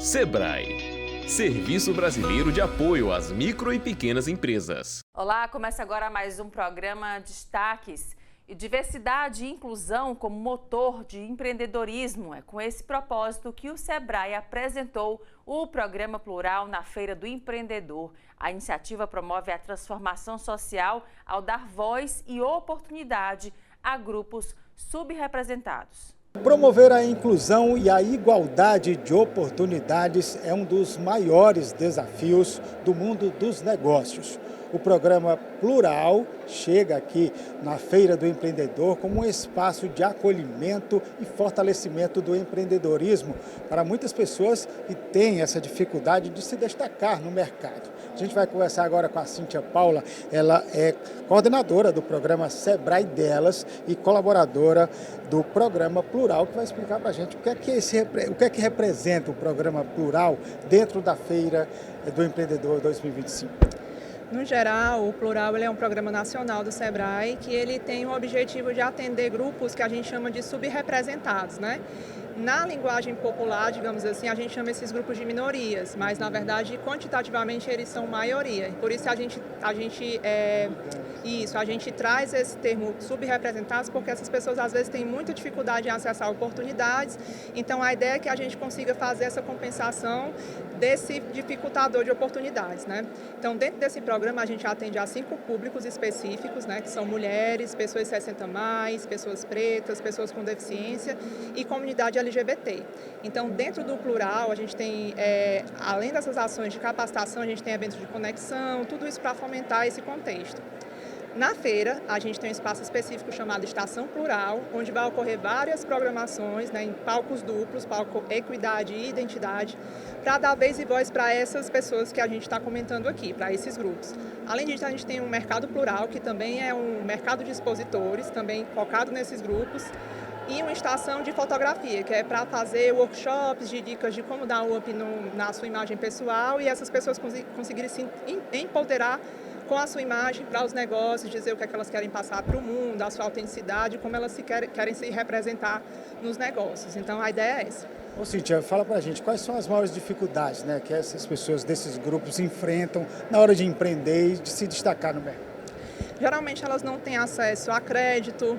Sebrae, Serviço Brasileiro de Apoio às Micro e Pequenas Empresas. Olá, começa agora mais um programa Destaques. E diversidade e inclusão como motor de empreendedorismo. É com esse propósito que o Sebrae apresentou o Programa Plural na Feira do Empreendedor. A iniciativa promove a transformação social ao dar voz e oportunidade a grupos subrepresentados. Promover a inclusão e a igualdade de oportunidades é um dos maiores desafios do mundo dos negócios. O programa Plural chega aqui na Feira do Empreendedor como um espaço de acolhimento e fortalecimento do empreendedorismo para muitas pessoas que têm essa dificuldade de se destacar no mercado. A gente vai conversar agora com a Cíntia Paula, ela é coordenadora do programa Sebrae Delas e colaboradora do programa Plural, que vai explicar para a gente o que é que representa o programa Plural dentro da Feira do Empreendedor 2025. No geral, o Plural ele é um programa nacional do Sebrae que ele tem o objetivo de atender grupos que a gente chama de subrepresentados, né? Na linguagem popular, digamos assim, a gente chama esses grupos de minorias, mas na verdade, quantitativamente, eles são maioria. Por isso a gente traz esse termo subrepresentados, porque essas pessoas às vezes têm muita dificuldade em acessar oportunidades. Então a ideia é que a gente consiga fazer essa compensação desse dificultador de oportunidades, né? Então dentro desse programa a gente atende a 5 públicos específicos, né? Que são mulheres, pessoas 60+, pessoas pretas, pessoas com deficiência e comunidade LGBT. Então dentro do Plural a gente tem, além dessas ações de capacitação, a gente tem eventos de conexão, tudo isso para fomentar esse contexto. Na feira, a gente tem um espaço específico chamado Estação Plural, onde vai ocorrer várias programações, né, em palcos duplos, palco Equidade e Identidade, para dar vez e voz para essas pessoas que a gente está comentando aqui, para esses grupos. Além disso, a gente tem um mercado plural, que também é um mercado de expositores, também focado nesses grupos, e uma estação de fotografia, que é para fazer workshops de dicas de como dar um up na sua imagem pessoal e essas pessoas conseguirem se empoderar com a sua imagem para os negócios, dizer o que é que elas querem passar para o mundo, a sua autenticidade, como elas querem se representar nos negócios. Então, a ideia é essa. Ô Cíntia, fala pra gente, quais são as maiores dificuldades, né, que essas pessoas desses grupos enfrentam na hora de empreender e de se destacar no mercado? Geralmente, elas não têm acesso a crédito,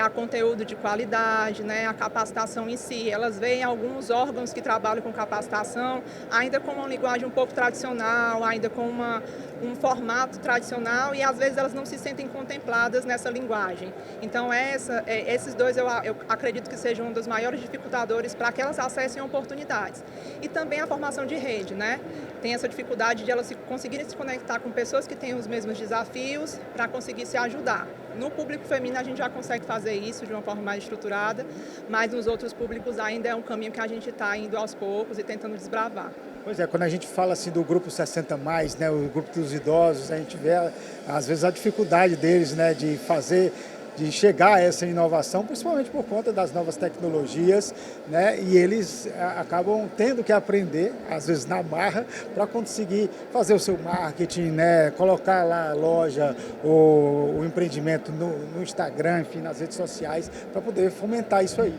a conteúdo de qualidade, né, a capacitação em si. Elas veem alguns órgãos que trabalham com capacitação ainda com uma linguagem um pouco tradicional, ainda com um formato tradicional e às vezes elas não se sentem contempladas nessa linguagem. Então esses dois eu acredito que sejam um dos maiores dificultadores para que elas acessem oportunidades. E também a formação de rede, né? Tem essa dificuldade de elas conseguirem se conectar com pessoas que têm os mesmos desafios para conseguir se ajudar. No público feminino a gente já consegue fazer isso de uma forma mais estruturada, mas nos outros públicos ainda é um caminho que a gente está indo aos poucos e tentando desbravar. Pois é, quando a gente fala assim do grupo 60+, né, o grupo dos idosos, a gente vê às vezes a dificuldade deles, né, de chegar a essa inovação, principalmente por conta das novas tecnologias, né, e eles acabam tendo que aprender, às vezes na marra, para conseguir fazer o seu marketing, né, colocar lá a loja, o empreendimento no Instagram, enfim, nas redes sociais, para poder fomentar isso aí.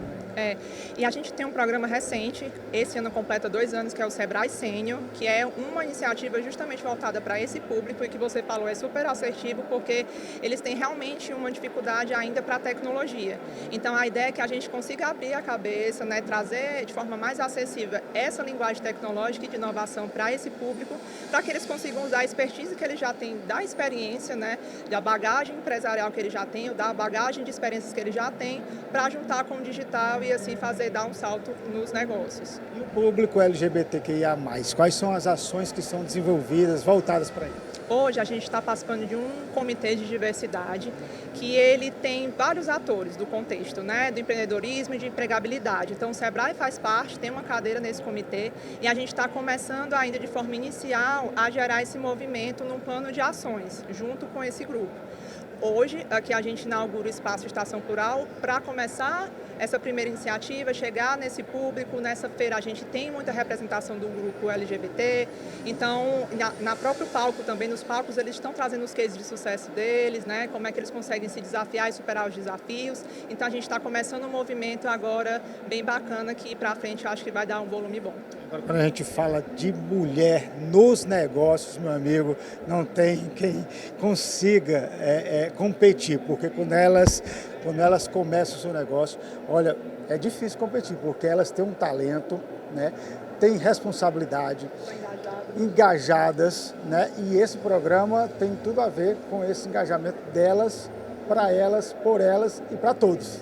E a gente tem um programa recente, esse ano completa 2 anos, que é o Sebrae Sênior, que é uma iniciativa justamente voltada para esse público e que você falou é super assertivo porque eles têm realmente uma dificuldade ainda para a tecnologia. Então a ideia é que a gente consiga abrir a cabeça, né, trazer de forma mais acessível essa linguagem tecnológica e de inovação para esse público, para que eles consigam usar a expertise que eles já têm da experiência, né, da bagagem empresarial que eles já têm, da bagagem de experiências que eles já têm, para juntar com o digital e assim dar um salto nos negócios. E o público LGBTQIA+, quais são as ações que são desenvolvidas, voltadas para ele? Hoje a gente está participando de um comitê de diversidade que ele tem vários atores do contexto, né, do empreendedorismo e de empregabilidade. Então o Sebrae faz parte, tem uma cadeira nesse comitê e a gente está começando ainda de forma inicial a gerar esse movimento num plano de ações, junto com esse grupo. Hoje, aqui a gente inaugura o Espaço Estação Plural para começar essa primeira iniciativa, chegar nesse público. Nessa feira a gente tem muita representação do grupo LGBT, então na próprio palco também, nos palcos eles estão trazendo os cases de sucesso deles, né? Como é que eles conseguem se desafiar e superar os desafios. Então a gente está começando um movimento agora bem bacana que para frente eu acho que vai dar um volume bom. Quando a gente fala de mulher nos negócios, meu amigo, não tem quem consiga competir, porque quando elas começam o seu negócio, olha, é difícil competir, porque elas têm um talento, né? Têm responsabilidade, engajadas, né? E esse programa tem tudo a ver com esse engajamento delas, para elas, por elas e para todos.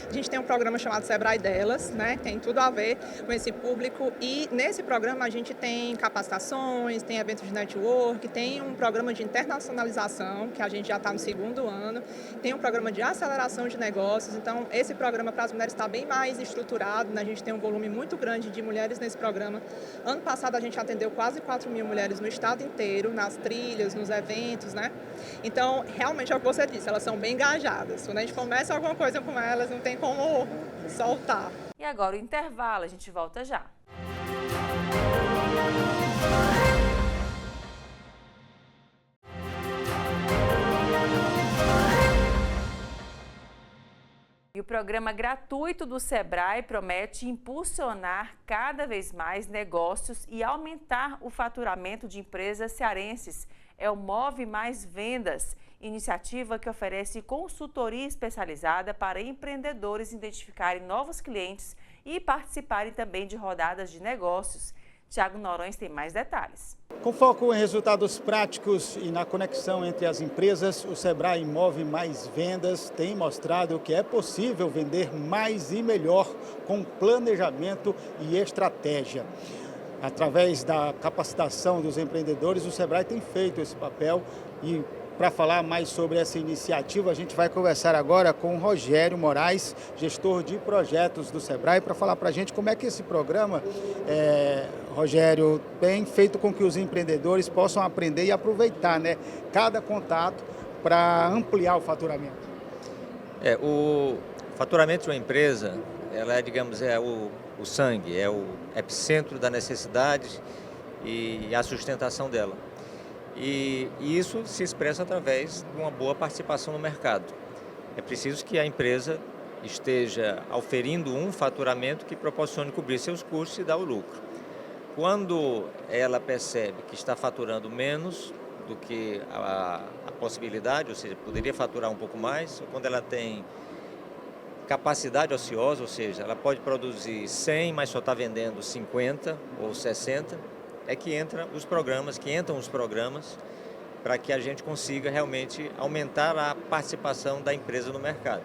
A gente tem um programa chamado Sebrae Delas, né? Tem tudo a ver com esse público e nesse programa a gente tem capacitações, tem eventos de network, tem um programa de internacionalização, que a gente já está no 2º ano, tem um programa de aceleração de negócios, então esse programa para as mulheres está bem mais estruturado, né? A gente tem um volume muito grande de mulheres nesse programa. Ano passado a gente atendeu quase 4.000 mulheres no estado inteiro, nas trilhas, nos eventos, né? Então, realmente é o que você disse, elas são bem engajadas. Quando a gente começa alguma coisa com elas, não tem como soltar. E agora o intervalo, a gente volta já. E o programa gratuito do Sebrae promete impulsionar cada vez mais negócios e aumentar o faturamento de empresas cearenses. É o Move Mais Vendas, iniciativa que oferece consultoria especializada para empreendedores identificarem novos clientes e participarem também de rodadas de negócios. Tiago Norões tem mais detalhes. Com foco em resultados práticos e na conexão entre as empresas, o Sebrae Move Mais Vendas tem mostrado que é possível vender mais e melhor com planejamento e estratégia. Através da capacitação dos empreendedores, o Sebrae tem feito esse papel e para falar mais sobre essa iniciativa, a gente vai conversar agora com o Rogério Moraes, gestor de projetos do Sebrae, para falar para a gente como é que esse programa, Rogério, tem feito com que os empreendedores possam aprender e aproveitar, né, cada contato para ampliar o faturamento. O faturamento de uma empresa, ela é, digamos, o sangue, é o epicentro da necessidade e a sustentação dela. E isso se expressa através de uma boa participação no mercado. É preciso que a empresa esteja auferindo um faturamento que proporcione cobrir seus custos e dar o lucro. Quando ela percebe que está faturando menos do que a possibilidade, ou seja, poderia faturar um pouco mais, ou quando ela tem capacidade ociosa, ou seja, ela pode produzir 100, mas só está vendendo 50 ou 60, é que entram os programas para que a gente consiga realmente aumentar a participação da empresa no mercado.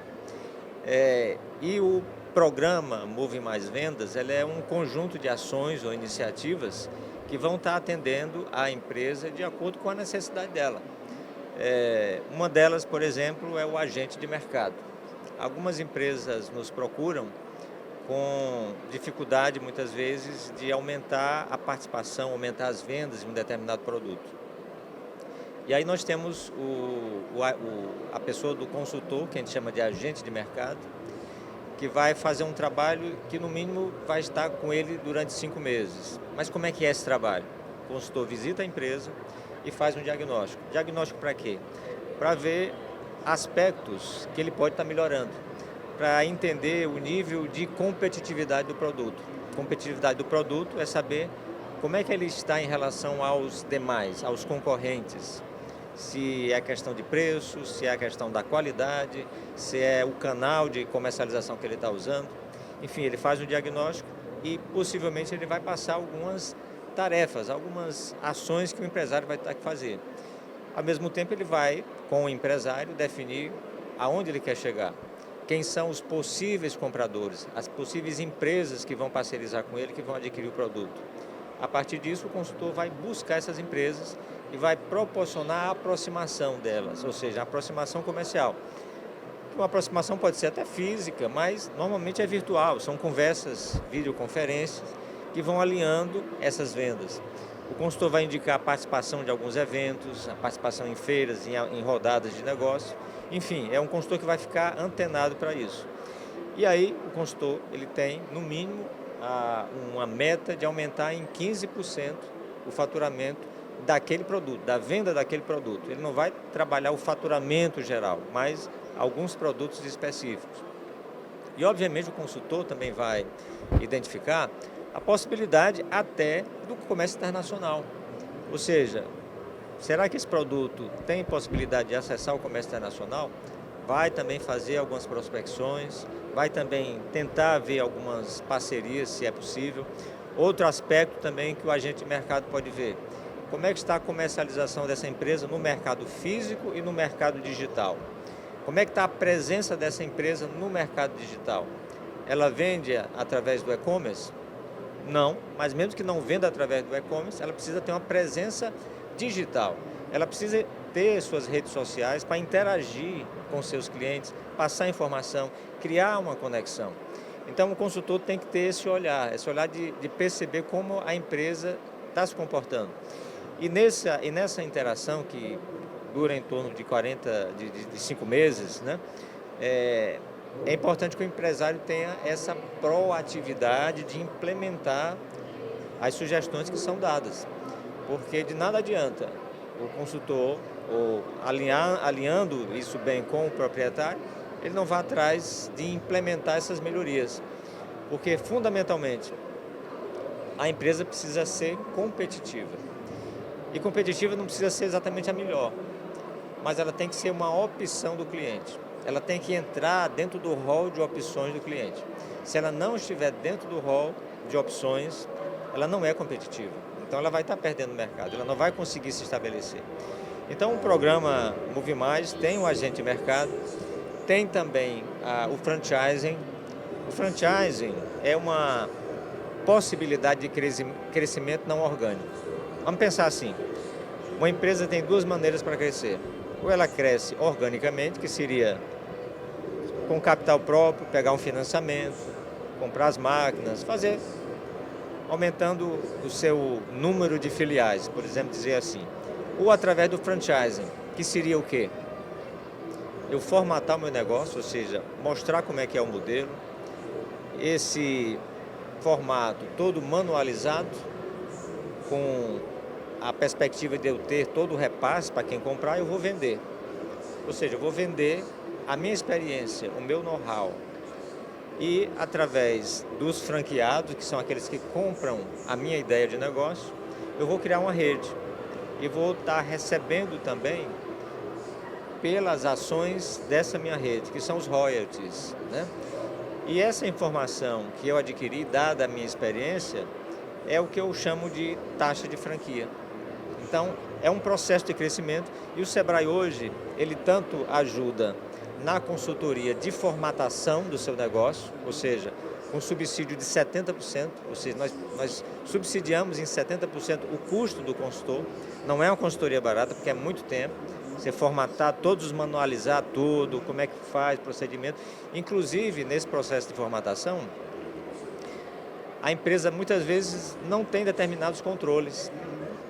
E o programa Move Mais Vendas, ele é um conjunto de ações ou iniciativas que vão estar atendendo a empresa de acordo com a necessidade dela. Uma delas, por exemplo, é o agente de mercado. Algumas empresas nos procuram com dificuldade, muitas vezes, de aumentar a participação, aumentar as vendas de um determinado produto. E aí nós temos a pessoa do consultor, que a gente chama de agente de mercado, que vai fazer um trabalho que, no mínimo, vai estar com ele durante 5 meses. Mas como é que é esse trabalho? O consultor visita a empresa e faz um diagnóstico. Diagnóstico para quê? Para ver aspectos que ele pode estar melhorando, para entender o nível de competitividade do produto. Competitividade do produto é saber como é que ele está em relação aos demais, aos concorrentes. Se é a questão de preço, se é a questão da qualidade, se é o canal de comercialização que ele está usando. Enfim, ele faz o diagnóstico e possivelmente ele vai passar algumas tarefas, algumas ações que o empresário vai ter que fazer. Ao mesmo tempo, ele vai, com o empresário, definir aonde ele quer chegar. Quem são os possíveis compradores, as possíveis empresas que vão parcerizar com ele, que vão adquirir o produto. A partir disso, o consultor vai buscar essas empresas e vai proporcionar a aproximação delas, ou seja, a aproximação comercial. Uma aproximação pode ser até física, mas normalmente é virtual, são conversas, videoconferências, que vão alinhando essas vendas. O consultor vai indicar a participação de alguns eventos, a participação em feiras, em rodadas de negócio. Enfim, é um consultor que vai ficar antenado para isso. E aí, o consultor ele tem, no mínimo, uma meta de aumentar em 15% o faturamento daquele produto, da venda daquele produto. Ele não vai trabalhar o faturamento geral, mas alguns produtos específicos. E, obviamente, o consultor também vai identificar a possibilidade até do comércio internacional. Ou seja, será que esse produto tem possibilidade de acessar o comércio internacional? Vai também fazer algumas prospecções, vai também tentar ver algumas parcerias, se é possível. Outro aspecto também que o agente de mercado pode ver: como é que está a comercialização dessa empresa no mercado físico e no mercado digital? Como é que está a presença dessa empresa no mercado digital? Ela vende através do e-commerce? Não, mas mesmo que não venda através do e-commerce, ela precisa ter uma presença digital. Ela precisa ter suas redes sociais para interagir com seus clientes, passar informação, criar uma conexão. Então o consultor tem que ter esse olhar de perceber como a empresa está se comportando. E nessa interação, que dura em torno de 5 meses, né? É importante que o empresário tenha essa proatividade de implementar as sugestões que são dadas, porque de nada adianta o consultor, ou alinhando isso bem com o proprietário, ele não vai atrás de implementar essas melhorias, porque fundamentalmente a empresa precisa ser competitiva, e competitiva não precisa ser exatamente a melhor, mas ela tem que ser uma opção do cliente. Ela tem que entrar dentro do rol de opções do cliente. Se ela não estiver dentro do rol de opções, ela não é competitiva. Então ela vai estar perdendo o mercado, ela não vai conseguir se estabelecer. Então o programa Move Mais tem um agente de mercado, tem também o franchising. O franchising é uma possibilidade de crescimento não orgânico. Vamos pensar assim: uma empresa tem duas maneiras para crescer. Ou ela cresce organicamente, que seria com capital próprio, pegar um financiamento, comprar as máquinas, aumentando o seu número de filiais, por exemplo, dizer assim. Ou através do franchising, que seria o quê? Eu formatar o meu negócio, ou seja, mostrar como é que é o modelo, esse formato todo manualizado, com a perspectiva de eu ter todo o repasse para quem comprar, eu vou vender. Ou seja, eu vou vender a minha experiência, o meu know-how. E através dos franqueados, que são aqueles que compram a minha ideia de negócio, eu vou criar uma rede. E vou estar recebendo também pelas ações dessa minha rede, que são os royalties, né? E essa informação que eu adquiri, dada a minha experiência, é o que eu chamo de taxa de franquia. Então, é um processo de crescimento, e o Sebrae hoje, ele tanto ajuda na consultoria de formatação do seu negócio, ou seja, com subsídio de 70%, ou seja, nós subsidiamos em 70% o custo do consultor. Não é uma consultoria barata, porque é muito tempo. Você formatar todos, manualizar tudo, como é que faz, procedimento. Inclusive, nesse processo de formatação, a empresa muitas vezes não tem determinados controles.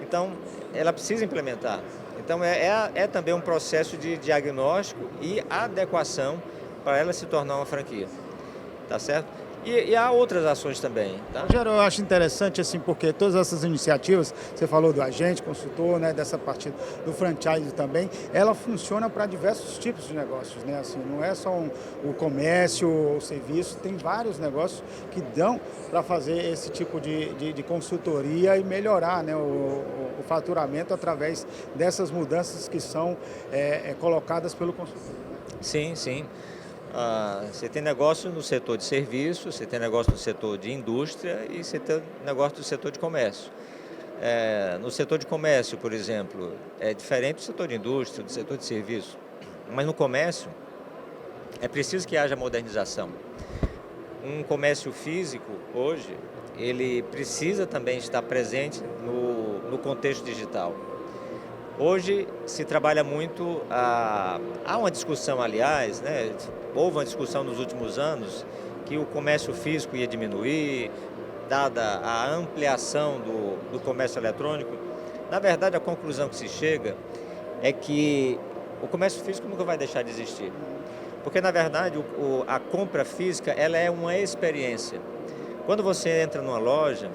Então, ela precisa implementar. Então, é também um processo de diagnóstico e adequação para ela se tornar uma franquia. Tá certo? E há outras ações também, tá? Rogério, eu acho interessante, assim, porque todas essas iniciativas, você falou do agente, consultor, né, dessa parte do franchise também, ela funciona para diversos tipos de negócios, né? Assim, não é só o comércio ou o serviço, tem vários negócios que dão para fazer esse tipo de consultoria e melhorar, né, o faturamento através dessas mudanças que são colocadas pelo consultor. Sim, sim. Você tem negócio no setor de serviço, você tem negócio no setor de indústria e você tem negócio no setor de comércio. No setor de comércio, por exemplo, é diferente do setor de indústria, do setor de serviço. Mas no comércio, é preciso que haja modernização. Um comércio físico, hoje, ele precisa também estar presente no contexto digital. Hoje se trabalha muito, há uma discussão, aliás, né? Houve uma discussão nos últimos anos que o comércio físico ia diminuir, dada a ampliação do comércio eletrônico. Na verdade, a conclusão que se chega é que o comércio físico nunca vai deixar de existir. Porque, na verdade, a compra física, ela é uma experiência. Quando você entra numa loja,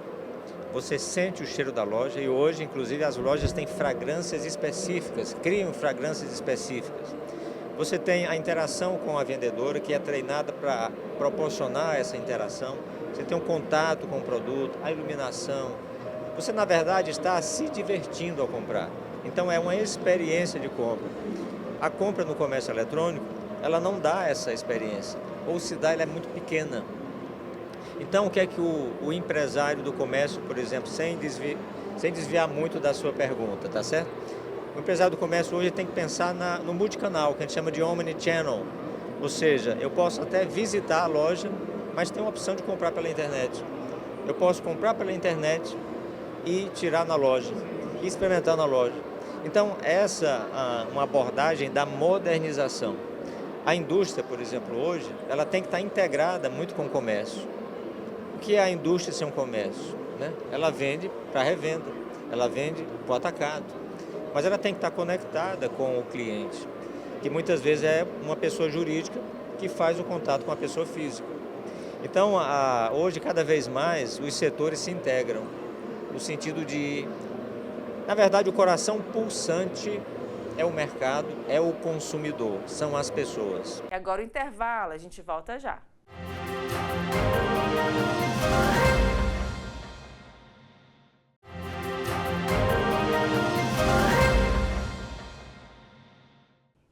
você sente o cheiro da loja, e hoje, inclusive, as lojas têm fragrâncias específicas, criam fragrâncias específicas. Você tem a interação com a vendedora, que é treinada para proporcionar essa interação. você tem um contato com o produto, a iluminação. Você, na verdade, está se divertindo ao comprar. Então, é uma experiência de compra. A compra no comércio eletrônico, ela não dá essa experiência. Ou se dá, ela é muito pequena. Então, o que é que o empresário do comércio, por exemplo, sem desviar muito da sua pergunta, tá certo? O empresário do comércio hoje tem que pensar no multicanal, que a gente chama de omnichannel. Ou seja, eu posso até visitar a loja, mas tem uma opção de comprar pela internet. Eu posso comprar pela internet e tirar na loja, e experimentar na loja. Então, essa é uma abordagem da modernização. A indústria, por exemplo, hoje, ela tem que estar integrada muito com o comércio. O que é a indústria sem um comércio? Né? Ela vende para revenda, ela vende para o atacado, mas ela tem que estar conectada com o cliente, que muitas vezes é uma pessoa jurídica que faz o contato com a pessoa física. Então, hoje, cada vez mais, os setores se integram, no sentido de, na verdade, o coração pulsante é o mercado, é o consumidor, são as pessoas. E agora o intervalo, a gente volta já.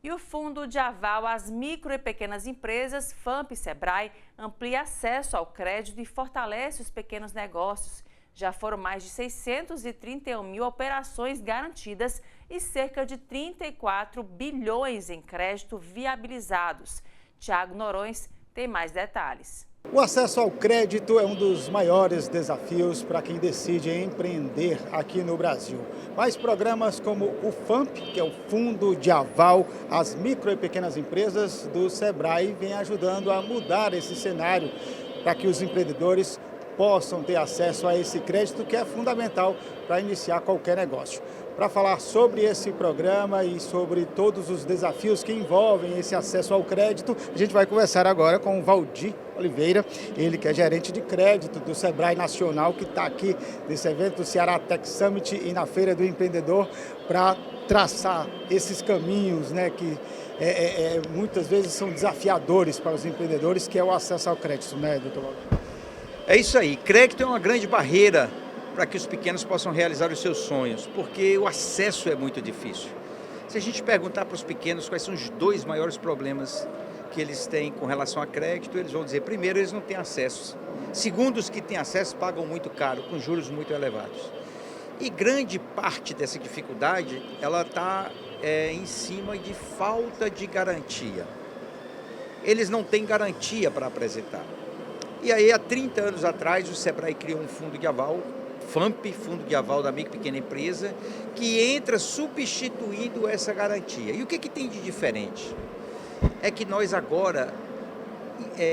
E o Fundo de Aval às Micro e Pequenas Empresas, FAMP Sebrae, amplia acesso ao crédito e fortalece os pequenos negócios. Já foram mais de 631 mil operações garantidas e cerca de 34 bilhões em crédito viabilizados. Tiago Norões tem mais detalhes. O acesso ao crédito é um dos maiores desafios para quem decide empreender aqui no Brasil. Mas programas como o FAMP, que é o Fundo de Aval às Micro e Pequenas Empresas do Sebrae, vem ajudando a mudar esse cenário para que os empreendedores possam ter acesso a esse crédito que é fundamental para iniciar qualquer negócio. Para falar sobre esse programa e sobre todos os desafios que envolvem esse acesso ao crédito, a gente vai conversar agora com o Valdir Oliveira, ele que é gerente de crédito do Sebrae Nacional, que está aqui nesse evento do Ceará Tech Summit e na Feira do Empreendedor para traçar esses caminhos, né, que muitas vezes são desafiadores para os empreendedores, que é o acesso ao crédito, né, doutor Valdir? É isso aí, crédito é uma grande barreira para que os pequenos possam realizar os seus sonhos, porque o acesso é muito difícil. Se a gente perguntar para os pequenos quais são os dois maiores problemas que eles têm com relação a crédito, eles vão dizer, primeiro, eles não têm acesso. Segundo, os que têm acesso pagam muito caro, com juros muito elevados. E grande parte dessa dificuldade, ela está em cima de falta de garantia. Eles não têm garantia para apresentar. E aí, há 30 anos atrás, o Sebrae criou um fundo de aval, FAMP, Fundo de Aval da Micro e Pequena Empresa, que entra substituindo essa garantia. E o que tem de diferente? É que nós agora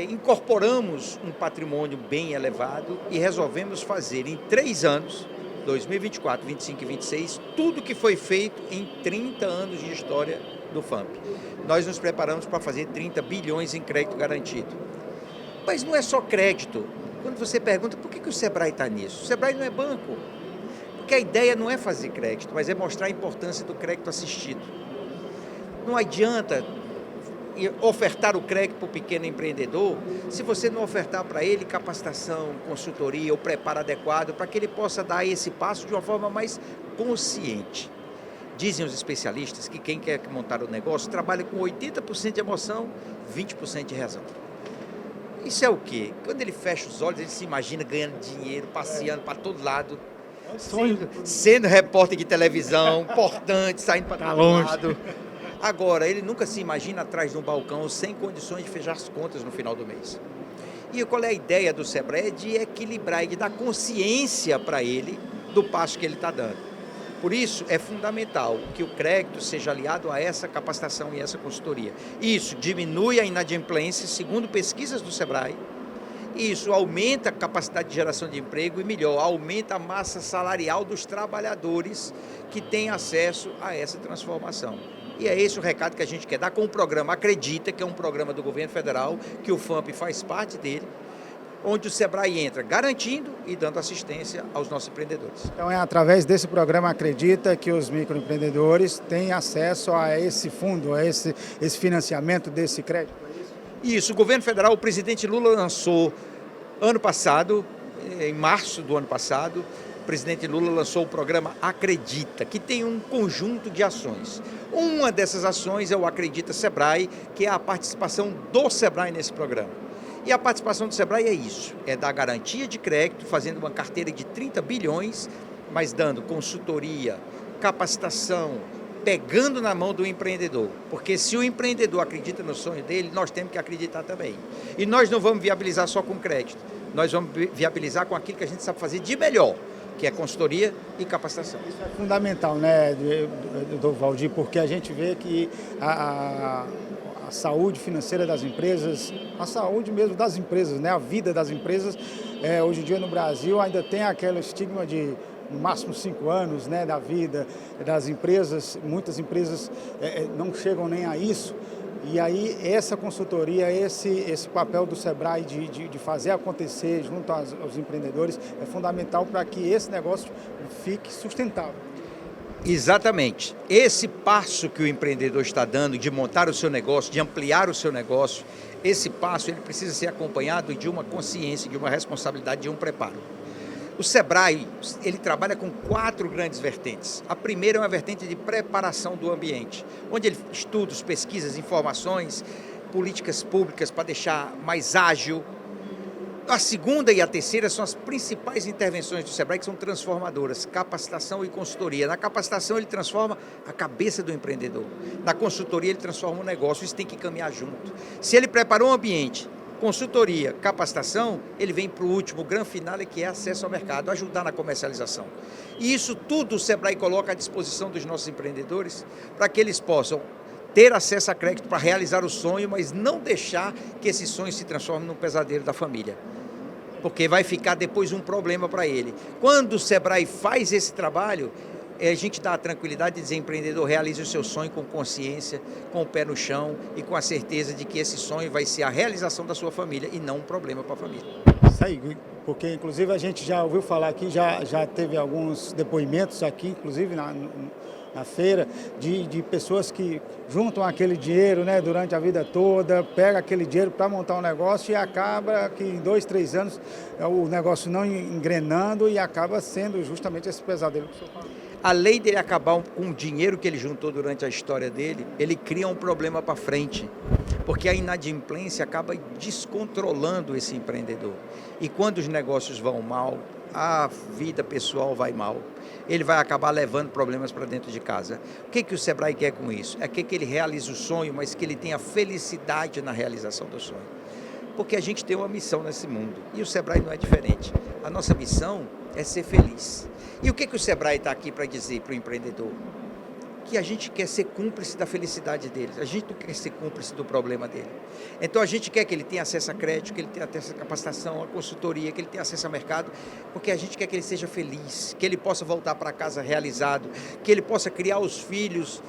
incorporamos um patrimônio bem elevado e resolvemos fazer em 3 anos, 2024, 25 e 26, tudo que foi feito em 30 anos de história do FAMP. Nós nos preparamos para fazer 30 bilhões em crédito garantido. Mas não é só crédito. Quando você pergunta por que o Sebrae está nisso, o Sebrae não é banco. Porque a ideia não é fazer crédito, mas é mostrar a importância do crédito assistido. Não adianta ofertar o crédito para o pequeno empreendedor se você não ofertar para ele capacitação, consultoria, o preparo adequado para que ele possa dar esse passo de uma forma mais consciente. Dizem os especialistas que quem quer montar o negócio trabalha com 80% de emoção, 20% de razão. Isso é o quê? Quando ele fecha os olhos, ele se imagina ganhando dinheiro, passeando para todo lado, sendo repórter de televisão, importante, saindo para todo lado. Agora, ele nunca se imagina atrás de um balcão sem condições de fechar as contas no final do mês. E qual é a ideia do Sebrae? É de equilibrar e de dar consciência para ele do passo que ele está dando. Por isso, é fundamental que o crédito seja aliado a essa capacitação e essa consultoria. Isso diminui a inadimplência, segundo pesquisas do Sebrae. Isso aumenta a capacidade de geração de emprego e, melhor, aumenta a massa salarial dos trabalhadores que têm acesso a essa transformação. E é esse o recado que a gente quer dar com o programa Acredita, que é um programa do governo federal, que o FAMP faz parte dele, onde o Sebrae entra garantindo e dando assistência aos nossos empreendedores. Então é através desse programa Acredita que os microempreendedores têm acesso a esse fundo, a esse financiamento desse crédito? Isso, o governo federal, o presidente Lula lançou Ano passado, em março do ano passado, o presidente Lula lançou o programa Acredita, que tem um conjunto de ações. Uma dessas ações é o Acredita Sebrae, que é a participação do Sebrae nesse programa. E a participação do Sebrae é isso, é dar garantia de crédito, fazendo uma carteira de 30 bilhões, mas dando consultoria, capacitação, pegando na mão do empreendedor. Porque se o empreendedor acredita no sonho dele, nós temos que acreditar também. E nós não vamos viabilizar só com crédito, nós vamos viabilizar com aquilo que a gente sabe fazer de melhor, que é consultoria e capacitação. Isso é fundamental, né, doutor Valdir, porque a gente vê que a saúde financeira das empresas, a saúde mesmo das empresas, né, a vida das empresas, hoje em dia no Brasil ainda tem aquele estigma de no máximo 5 anos, né, da vida das empresas. Muitas empresas não chegam nem a isso. E aí essa consultoria, esse papel do Sebrae de fazer acontecer junto aos empreendedores é fundamental para que esse negócio fique sustentável. Exatamente. Esse passo que o empreendedor está dando de montar o seu negócio, de ampliar o seu negócio, esse passo ele precisa ser acompanhado de uma consciência, de uma responsabilidade, de um preparo. O Sebrae, ele trabalha com 4 grandes vertentes. A primeira é uma vertente de preparação do ambiente, onde ele estuda, pesquisas, informações, políticas públicas para deixar mais ágil. A segunda e a terceira são as principais intervenções do Sebrae, que são transformadoras, capacitação e consultoria. Na capacitação ele transforma a cabeça do empreendedor. Na consultoria ele transforma o negócio, isso tem que caminhar junto. Se ele preparou um ambiente, consultoria, capacitação, ele vem para o último, grande finale, que é acesso ao mercado, ajudar na comercialização. E isso tudo o Sebrae coloca à disposição dos nossos empreendedores para que eles possam ter acesso a crédito para realizar o sonho, mas não deixar que esse sonho se transforme num pesadelo da família. Porque vai ficar depois um problema para ele. Quando o Sebrae faz esse trabalho, a gente dá a tranquilidade de dizer, empreendedor, realize o seu sonho com consciência, com o pé no chão e com a certeza de que esse sonho vai ser a realização da sua família e não um problema para a família. Isso aí, porque inclusive a gente já ouviu falar aqui, já teve alguns depoimentos aqui, inclusive na feira, de pessoas que juntam aquele dinheiro, né, durante a vida toda, pega aquele dinheiro para montar um negócio e acaba que em 2, 3 anos o negócio não engrenando e acaba sendo justamente esse pesadelo que o senhor falou. Além dele acabar com o dinheiro que ele juntou durante a história dele, ele cria um problema para frente, porque a inadimplência acaba descontrolando esse empreendedor. E quando os negócios vão mal, a vida pessoal vai mal. Ele vai acabar levando problemas para dentro de casa. O que o Sebrae quer com isso? É que ele realize o sonho, mas que ele tenha felicidade na realização do sonho. Porque a gente tem uma missão nesse mundo, e o Sebrae não é diferente. A nossa missão é ser feliz. E o que o Sebrae está aqui para dizer para o empreendedor? Que a gente quer ser cúmplice da felicidade dele, a gente não quer ser cúmplice do problema dele. Então a gente quer que ele tenha acesso a crédito, que ele tenha acesso a capacitação, a consultoria, que ele tenha acesso ao mercado, porque a gente quer que ele seja feliz, que ele possa voltar para casa realizado, que ele possa criar os filhos,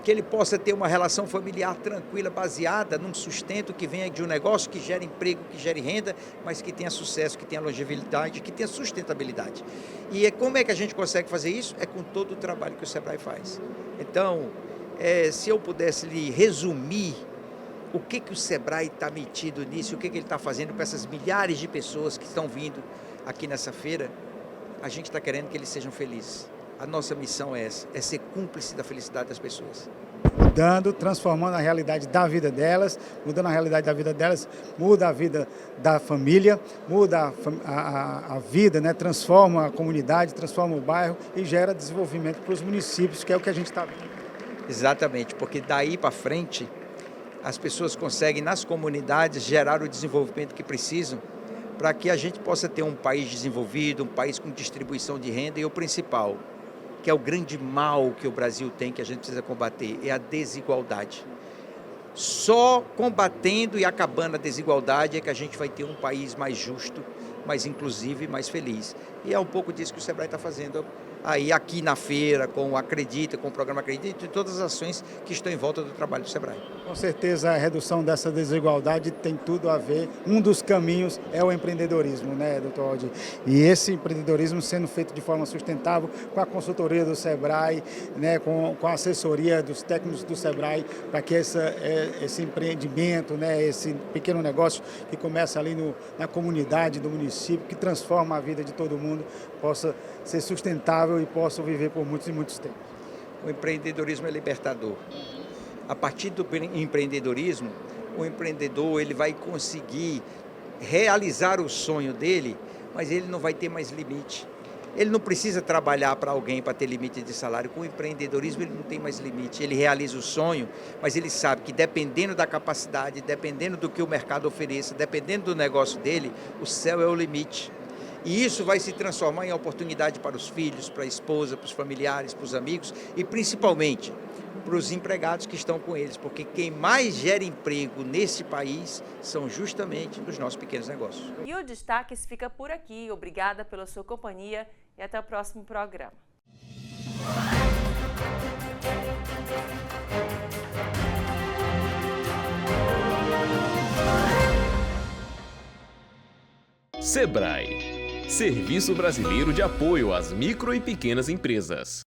que ele possa ter uma relação familiar tranquila, baseada num sustento que venha de um negócio que gere emprego, que gere renda, mas que tenha sucesso, que tenha longevidade, que tenha sustentabilidade. E como é que a gente consegue fazer isso? É com todo o trabalho que o Sebrae faz. Então, se eu pudesse lhe resumir o que o Sebrae está metido nisso, o que ele está fazendo para essas milhares de pessoas que estão vindo aqui nessa feira, a gente está querendo que eles sejam felizes. A nossa missão é essa, é ser cúmplice da felicidade das pessoas. Mudando, transformando a realidade da vida delas, mudando a realidade da vida delas, muda a vida da família, muda a vida, né? Transforma a comunidade, transforma o bairro e gera desenvolvimento para os municípios, que é o que a gente está vendo. Exatamente, porque daí para frente as pessoas conseguem nas comunidades gerar o desenvolvimento que precisam para que a gente possa ter um país desenvolvido, um país com distribuição de renda e o principal, que é o grande mal que o Brasil tem, que a gente precisa combater, é a desigualdade. Só combatendo e acabando a desigualdade é que a gente vai ter um país mais justo, mais inclusivo e mais feliz. E é um pouco disso que o Sebrae está fazendo aí aqui na feira, com o Acredita, com o programa Acredita e todas as ações que estão em volta do trabalho do SEBRAE. Com certeza a redução dessa desigualdade tem tudo a ver, um dos caminhos é o empreendedorismo, né, doutor Aldir? E esse empreendedorismo sendo feito de forma sustentável, com a consultoria do SEBRAE, né, com a assessoria dos técnicos do SEBRAE, para que esse empreendimento, né, esse pequeno negócio que começa ali na comunidade do município, que transforma a vida de todo mundo, possa ser sustentável e possa viver por muitos e muitos tempos. O empreendedorismo é libertador. A partir do empreendedorismo, o empreendedor ele vai conseguir realizar o sonho dele, mas ele não vai ter mais limite. Ele não precisa trabalhar para alguém para ter limite de salário. Com o empreendedorismo ele não tem mais limite. Ele realiza o sonho, mas ele sabe que dependendo da capacidade, dependendo do que o mercado ofereça, dependendo do negócio dele, o céu é o limite. E isso vai se transformar em oportunidade para os filhos, para a esposa, para os familiares, para os amigos e principalmente para os empregados que estão com eles, porque quem mais gera emprego nesse país são justamente os nossos pequenos negócios. E o Destaques fica por aqui. Obrigada pela sua companhia e até o próximo programa. SEBRAE, Serviço Brasileiro de Apoio às Micro e Pequenas Empresas.